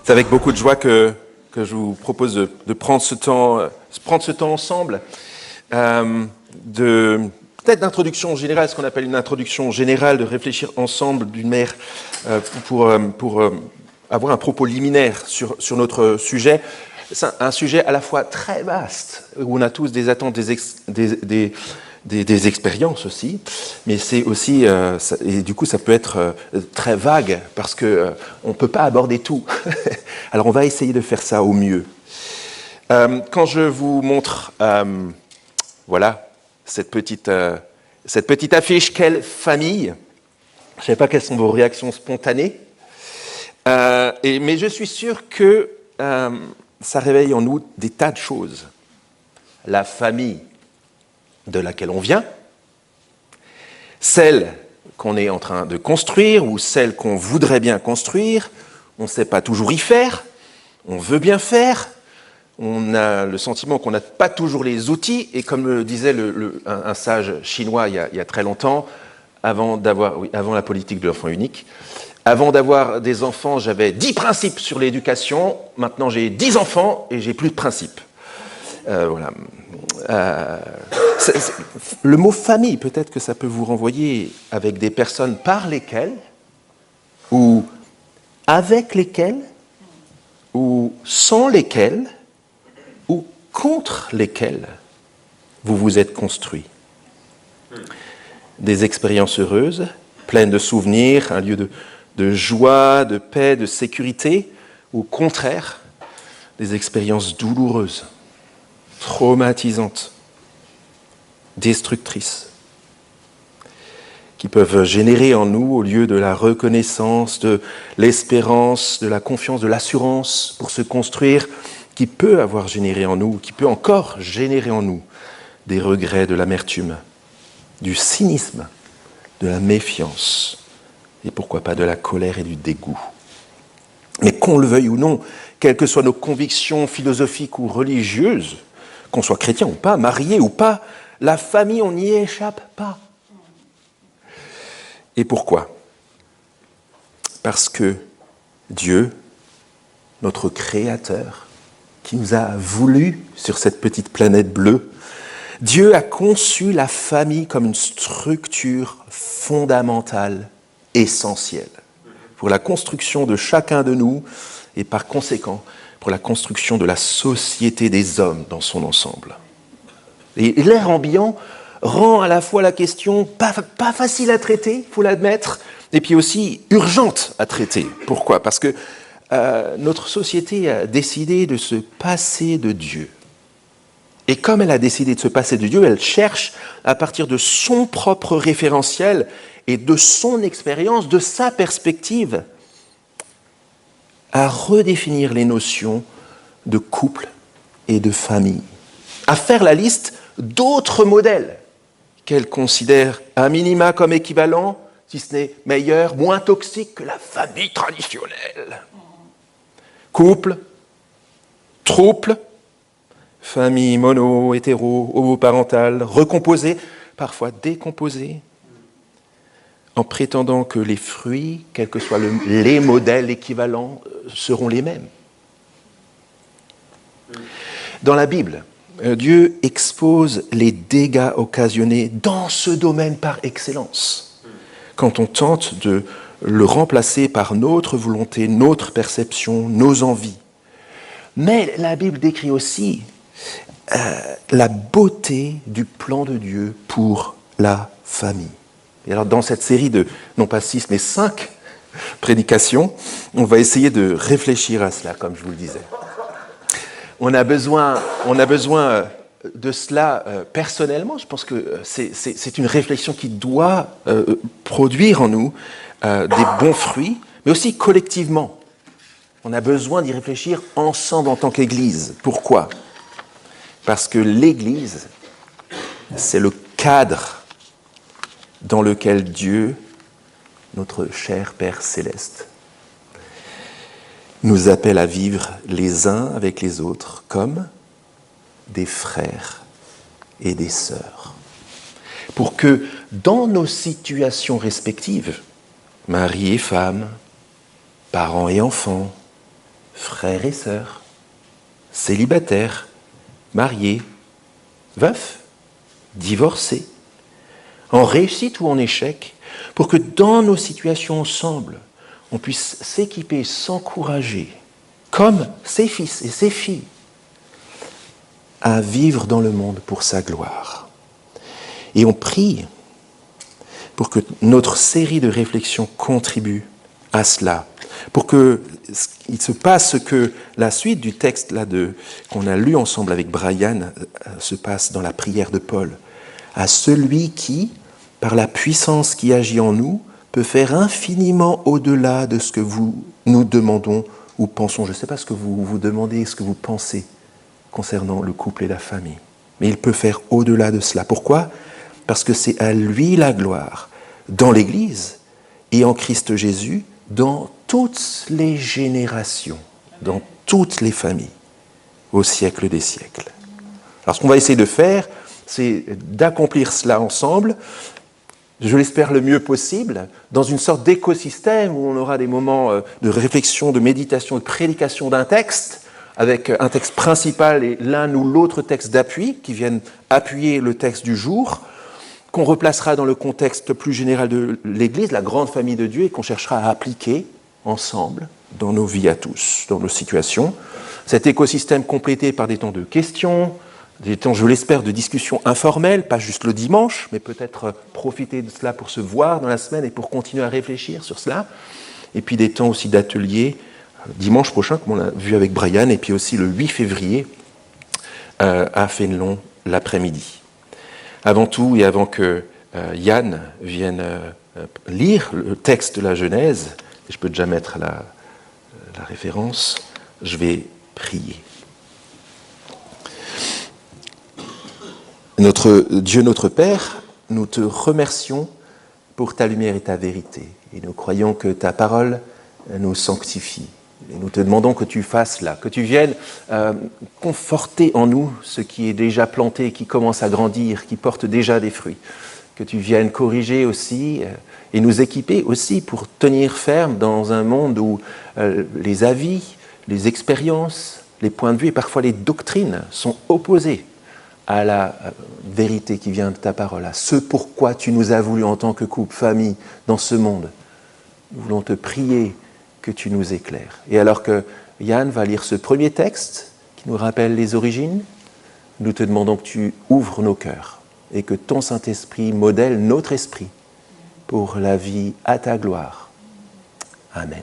C'est avec beaucoup de joie que je vous propose de prendre ce temps ensemble, peut-être d'introduction générale, ce qu'on appelle une introduction générale, de réfléchir ensemble d'une manière pour avoir un propos liminaire sur notre sujet. C'est un sujet à la fois très vaste, où on a tous des attentes, des expériences aussi, mais c'est aussi, et du coup ça peut être très vague, parce qu'on ne peut pas aborder tout. Alors on va essayer de faire ça au mieux. Quand je vous montre, voilà, cette petite affiche, quelle famille, je ne sais pas quelles sont vos réactions spontanées, mais je suis sûr que ça réveille en nous des tas de choses. La famille de laquelle on vient, celle qu'on est en train de construire ou celle qu'on voudrait bien construire, on ne sait pas toujours y faire, on veut bien faire, on a le sentiment qu'on n'a pas toujours les outils, et comme le disait un sage chinois il y a très longtemps, avant la politique de l'enfant unique, avant d'avoir des enfants, j'avais 10 principes sur l'éducation, maintenant j'ai 10 enfants et j'ai plus de principes. Voilà. Le mot famille, peut-être que ça peut vous renvoyer avec des personnes par lesquelles, ou avec lesquelles, ou sans lesquelles, ou contre lesquelles vous vous êtes construit. Des expériences heureuses, pleines de souvenirs, un lieu de joie, de paix, de sécurité, ou au contraire, des expériences douloureuses, traumatisantes, destructrices, qui peuvent générer en nous, au lieu de la reconnaissance, de l'espérance, de la confiance, de l'assurance pour se construire, qui peut avoir généré en nous, qui peut encore générer en nous des regrets, de l'amertume, du cynisme, de la méfiance, et pourquoi pas de la colère et du dégoût. Mais qu'on le veuille ou non, quelles que soient nos convictions philosophiques ou religieuses, qu'on soit chrétien ou pas, marié ou pas, la famille, on n'y échappe pas. Et pourquoi ? Parce que Dieu, notre Créateur, qui nous a voulu sur cette petite planète bleue, Dieu a conçu la famille comme une structure fondamentale, essentielle, pour la construction de chacun de nous et par conséquent pour la construction de la société des hommes dans son ensemble. Et l'air ambiant rend à la fois la question pas facile à traiter, il faut l'admettre, et puis aussi urgente à traiter. Pourquoi ? Parce que notre société a décidé de se passer de Dieu. Et comme elle a décidé de se passer de Dieu, elle cherche, à partir de son propre référentiel et de son expérience, de sa perspective, à redéfinir les notions de couple et de famille, à faire la liste d'autres modèles qu'elle considère à minima comme équivalents, si ce n'est meilleurs, moins toxiques que la famille traditionnelle. Couple, trouble, famille mono, hétéro, homoparentale, recomposée, parfois décomposée, en prétendant que les fruits, quels que soient les modèles équivalents, seront les mêmes. Dans la Bible, Dieu expose les dégâts occasionnés dans ce domaine par excellence, quand on tente de le remplacer par notre volonté, notre perception, nos envies. Mais la Bible décrit aussi la beauté du plan de Dieu pour la famille. Et alors dans cette série de, non pas 6, mais 5 prédications, on va essayer de réfléchir à cela, comme je vous le disais. On a besoin de cela personnellement. Je pense que c'est une réflexion qui doit produire en nous des bons fruits, mais aussi collectivement. On a besoin d'y réfléchir ensemble en tant qu'Église. Pourquoi ? Parce que l'Église, c'est le cadre dans lequel Dieu, notre cher Père céleste, nous appelle à vivre les uns avec les autres comme des frères et des sœurs. Pour que dans nos situations respectives, mari et femme, parents et enfants, frères et sœurs, célibataires, mariés, veufs, divorcés, en réussite ou en échec, pour que dans nos situations ensemble, on puisse s'équiper, s'encourager, comme ses fils et ses filles, à vivre dans le monde pour sa gloire. Et on prie pour que notre série de réflexions contribue à cela, pour qu'il se passe que la suite du texte là qu'on a lu ensemble avec Brian se passe dans la prière de Paul. À celui qui, par la puissance qui agit en nous, peut faire infiniment au-delà de ce que nous demandons ou pensons. Je ne sais pas ce que vous vous demandez, ce que vous pensez concernant le couple et la famille. Mais il peut faire au-delà de cela. Pourquoi ? Parce que c'est à lui la gloire, dans l'Église et en Christ Jésus, dans toutes les générations, dans toutes les familles, au siècle des siècles. Alors ce qu'on va essayer de faire, c'est d'accomplir cela ensemble, je l'espère le mieux possible, dans une sorte d'écosystème où on aura des moments de réflexion, de méditation, de prédication d'un texte, avec un texte principal et l'un ou l'autre texte d'appui qui viennent appuyer le texte du jour, qu'on replacera dans le contexte plus général de l'Église, la grande famille de Dieu, et qu'on cherchera à appliquer ensemble dans nos vies à tous, dans nos situations. Cet écosystème complété par des temps de questions, des temps, je l'espère, de discussions informelles, pas juste le dimanche, mais peut-être profiter de cela pour se voir dans la semaine et pour continuer à réfléchir sur cela. Et puis des temps aussi d'ateliers, dimanche prochain, comme on l'a vu avec Brian, et puis aussi le 8 février à Fénelon l'après-midi. Avant tout, et avant que Yann vienne lire le texte de la Genèse, et je peux déjà mettre la référence, je vais prier. Notre Dieu, notre Père, nous te remercions pour ta lumière et ta vérité. Et nous croyons que ta parole nous sanctifie. Et nous te demandons que tu fasses là, que tu viennes conforter en nous ce qui est déjà planté, qui commence à grandir, qui porte déjà des fruits. Que tu viennes corriger aussi et nous équiper aussi pour tenir ferme dans un monde où les avis, les expériences, les points de vue et parfois les doctrines sont opposés à la vérité qui vient de ta parole, à ce pourquoi tu nous as voulu en tant que couple, famille, dans ce monde. Nous voulons te prier que tu nous éclaires. Et alors que Yann va lire ce premier texte qui nous rappelle les origines, nous te demandons que tu ouvres nos cœurs et que ton Saint-Esprit modèle notre esprit pour la vie à ta gloire. Amen.